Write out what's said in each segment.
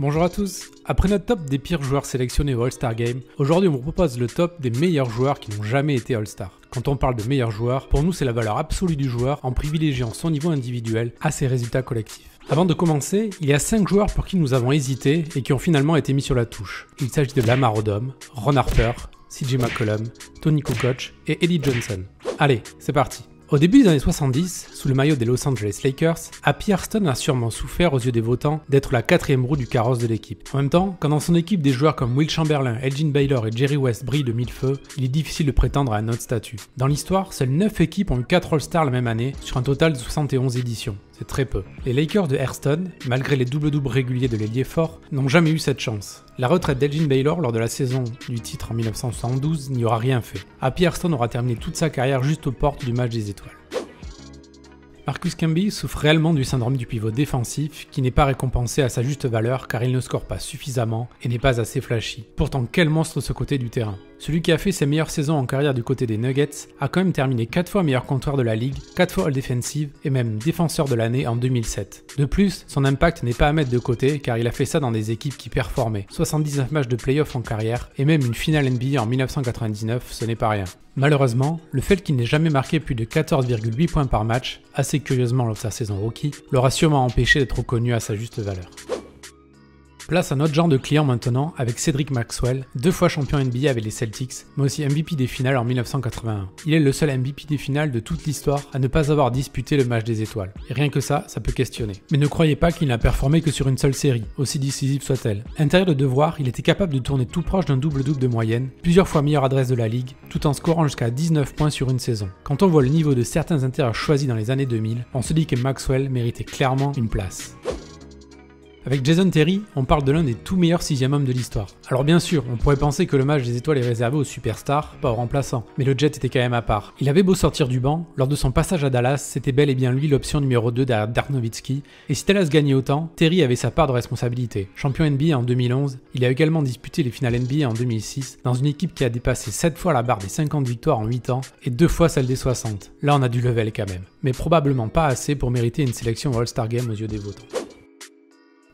Bonjour à tous. Après notre top des pires joueurs sélectionnés au All-Star Game, aujourd'hui on vous propose le top des meilleurs joueurs qui n'ont jamais été All-Star. Quand on parle de meilleurs joueurs, pour nous c'est la valeur absolue du joueur en privilégiant son niveau individuel à ses résultats collectifs. Avant de commencer, il y a 5 joueurs pour qui nous avons hésité et qui ont finalement été mis sur la touche. Il s'agit de Lamar Odom, Ron Harper, CJ McCollum, Tony Kukoc et Eddie Johnson. Allez, c'est parti. Au début des années 70, sous le maillot des Los Angeles Lakers, Happy Hairston a sûrement souffert aux yeux des votants d'être la 4e roue du carrosse de l'équipe. En même temps, quand dans son équipe des joueurs comme Will Chamberlain, Elgin Baylor et Jerry West brillent de mille feux, il est difficile de prétendre à un autre statut. Dans l'histoire, seules 9 équipes ont eu 4 All-Stars la même année, sur un total de 71 éditions. C'est très peu. Les Lakers de Hairston, malgré les double-doubles réguliers de l'ailier fort, n'ont jamais eu cette chance. La retraite d'Elgin Baylor lors de la saison du titre en 1972 n'y aura rien fait. Happy Hairston aura terminé toute sa carrière juste aux portes du match des étoiles. Marcus Camby souffre réellement du syndrome du pivot défensif qui n'est pas récompensé à sa juste valeur car il ne score pas suffisamment et n'est pas assez flashy. Pourtant quel monstre ce côté du terrain. Celui qui a fait ses meilleures saisons en carrière du côté des Nuggets a quand même terminé 4 fois meilleur compteur de la ligue, 4 fois All-Defensive et même défenseur de l'année en 2007. De plus, son impact n'est pas à mettre de côté car il a fait ça dans des équipes qui performaient. 79 matchs de playoff en carrière et même une finale NBA en 1999, ce n'est pas rien. Malheureusement, le fait qu'il n'ait jamais marqué plus de 14,8 points par match, assez curieusement lors de sa saison rookie, l'aura sûrement empêché d'être reconnu à sa juste valeur. Place à notre genre de client maintenant avec Cedric Maxwell, 2 fois champion NBA avec les Celtics, mais aussi MVP des finales en 1981. Il est le seul MVP des finales de toute l'histoire à ne pas avoir disputé le match des étoiles. Et rien que ça peut questionner. Mais ne croyez pas qu'il n'a performé que sur une seule série, aussi décisive soit-elle. Intérieur de devoir, il était capable de tourner tout proche d'un double-double de moyenne, plusieurs fois meilleure adresse de la ligue, tout en scorant jusqu'à 19 points sur une saison. Quand on voit le niveau de certains intérieurs choisis dans les années 2000, on se dit que Maxwell méritait clairement une place. Avec Jason Terry, on parle de l'un des tout meilleurs 6e hommes de l'histoire. Alors bien sûr, on pourrait penser que le match des étoiles est réservé aux superstars, pas aux remplaçants, mais le Jet était quand même à part. Il avait beau sortir du banc, lors de son passage à Dallas, c'était bel et bien lui l'option numéro 2 derrière Dirk Nowitzki, et si Dallas gagnait autant, Terry avait sa part de responsabilité. Champion NBA en 2011, il a également disputé les finales NBA en 2006, dans une équipe qui a dépassé 7 fois la barre des 50 victoires en 8 ans, et 2 fois celle des 60. Là on a du level quand même, mais probablement pas assez pour mériter une sélection au All-Star Game aux yeux des votants.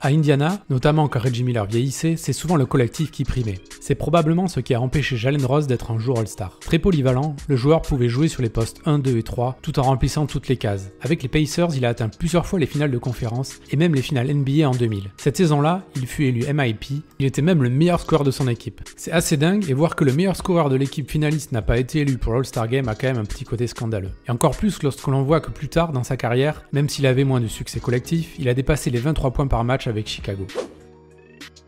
À Indiana, notamment quand Reggie Miller vieillissait, c'est souvent le collectif qui primait. C'est probablement ce qui a empêché Jalen Rose d'être un joueur All-Star. Très polyvalent, le joueur pouvait jouer sur les postes 1, 2 et 3 tout en remplissant toutes les cases. Avec les Pacers, il a atteint plusieurs fois les finales de conférence et même les finales NBA en 2000. Cette saison-là, il fut élu MIP, il était même le meilleur scoreur de son équipe. C'est assez dingue et voir que le meilleur scoreur de l'équipe finaliste n'a pas été élu pour l'All-Star Game a quand même un petit côté scandaleux. Et encore plus lorsque l'on voit que plus tard dans sa carrière, même s'il avait moins de succès collectif, il a dépassé les 23 points par match avec Chicago.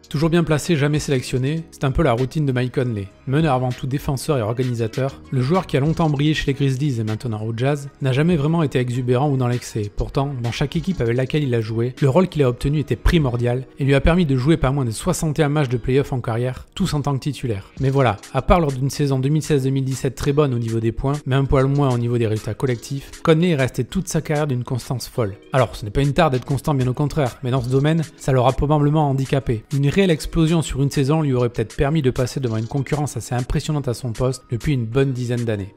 Toujours bien placé, jamais sélectionné, c'est un peu la routine de Mike Conley. Meneur avant tout défenseur et organisateur, le joueur qui a longtemps brillé chez les Grizzlies et maintenant au Jazz n'a jamais vraiment été exubérant ou dans l'excès. Pourtant, dans chaque équipe avec laquelle il a joué, le rôle qu'il a obtenu était primordial et lui a permis de jouer pas moins de 61 matchs de play-off en carrière, tous en tant que titulaire. Mais voilà, à part lors d'une saison 2016-2017 très bonne au niveau des points, mais un poil moins au niveau des résultats collectifs, Conley est resté toute sa carrière d'une constance folle. Alors, ce n'est pas une tare d'être constant, bien au contraire, mais dans ce domaine, ça l'aura probablement handicapé. Une réelle explosion sur une saison lui aurait peut-être permis de passer devant une concurrence assez impressionnante à son poste depuis une bonne dizaine d'années.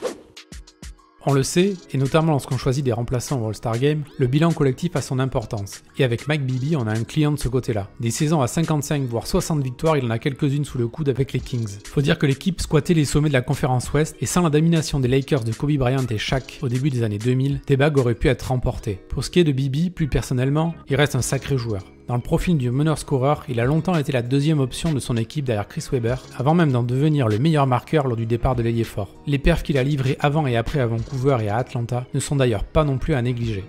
On le sait, et notamment lorsqu'on choisit des remplaçants au All-Star Game, le bilan collectif a son importance. Et avec Mike Bibby, on a un client de ce côté-là. Des saisons à 55 voire 60 victoires, il en a quelques-unes sous le coude avec les Kings. Faut dire que l'équipe squattait les sommets de la conférence Ouest, et sans la domination des Lakers de Kobe Bryant et Shaq au début des années 2000, des bagues auraient pu être remportées. Pour ce qui est de Bibby, plus personnellement, il reste un sacré joueur. Dans le profil du meneur-scoreur, il a longtemps été la 2e option de son équipe derrière Chris Webber, avant même d'en devenir le meilleur marqueur lors du départ de l'ailier fort. Les perfs qu'il a livrés avant et après à Vancouver et à Atlanta ne sont d'ailleurs pas non plus à négliger.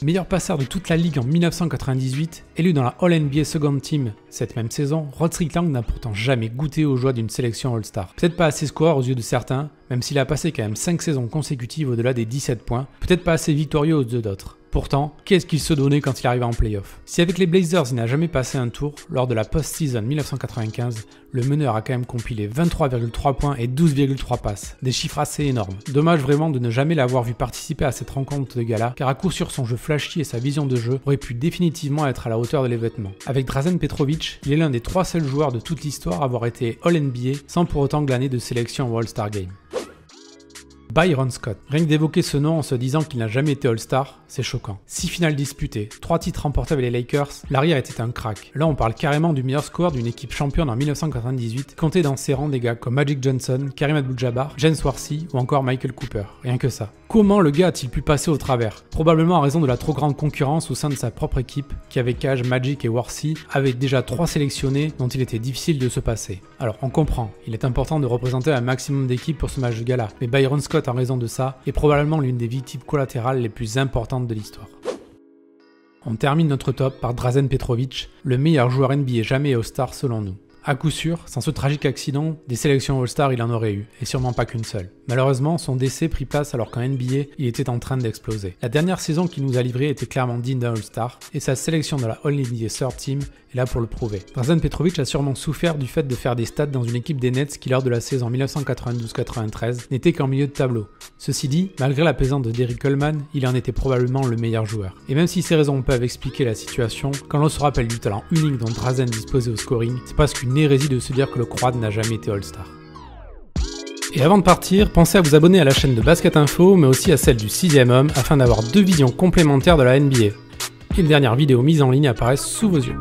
Meilleur passeur de toute la ligue en 1998, élu dans la All-NBA Second Team cette même saison, Rod Strickland n'a pourtant jamais goûté aux joies d'une sélection All-Star. Peut-être pas assez scoreur aux yeux de certains, même s'il a passé quand même 5 saisons consécutives au-delà des 17 points, peut-être pas assez victorieux aux yeux d'autres. Pourtant, qu'est-ce qu'il se donnait quand il arrivait en play-off? Si avec les Blazers il n'a jamais passé un tour, lors de la post-season 1995, le meneur a quand même compilé 23,3 points et 12,3 passes. Des chiffres assez énormes. Dommage vraiment de ne jamais l'avoir vu participer à cette rencontre de gala, car à coup sûr son jeu flashy et sa vision de jeu auraient pu définitivement être à la hauteur de l'événement. Avec Drazen Petrovic, il est l'un des 3 seuls joueurs de toute l'histoire à avoir été All-NBA sans pour autant glaner de sélection au All-Star Game. Byron Scott. Rien que d'évoquer ce nom en se disant qu'il n'a jamais été All-Star, c'est choquant. 6 finales disputées, 3 titres remportés avec les Lakers, l'arrière était un crack. Là on parle carrément du meilleur scoreur d'une équipe championne en 1998, comptait dans ses rangs des gars comme Magic Johnson, Kareem Abdul-Jabbar, James Worthy ou encore Michael Cooper. Rien que ça. Comment le gars a-t-il pu passer au travers? Probablement en raison de la trop grande concurrence au sein de sa propre équipe, qui avec Cage, Magic et Worthy avait déjà 3 sélectionnés dont il était difficile de se passer. Alors on comprend, il est important de représenter un maximum d'équipes pour ce match de gala, mais Byron Scott en raison de ça est probablement l'une des victimes collatérales les plus importantes de l'histoire. On termine notre top par Drazen Petrovic, le meilleur joueur NBA jamais All-Star selon nous. À coup sûr, sans ce tragique accident, des sélections All-Star il en aurait eu, et sûrement pas qu'une seule. Malheureusement, son décès prit place alors qu'en NBA, il était en train d'exploser. La dernière saison qu'il nous a livrée était clairement digne d'un All-Star, et sa sélection dans la All-NBA Third Team est là pour le prouver. Drazen Petrovic a sûrement souffert du fait de faire des stats dans une équipe des Nets qui lors de la saison 1992-93 n'était qu'en milieu de tableau. Ceci dit, malgré la présence de Derrick Coleman, il en était probablement le meilleur joueur. Et même si ces raisons peuvent expliquer la situation, quand l'on se rappelle du talent unique dont Drazen disposait au scoring, c'est presque une hérésie de se dire que le Croate n'a jamais été All-Star. Et avant de partir, pensez à vous abonner à la chaîne de Basket Info, mais aussi à celle du 6ème homme, afin d'avoir 2 visions complémentaires de la NBA. Et les dernières vidéos mises en ligne apparaissent sous vos yeux.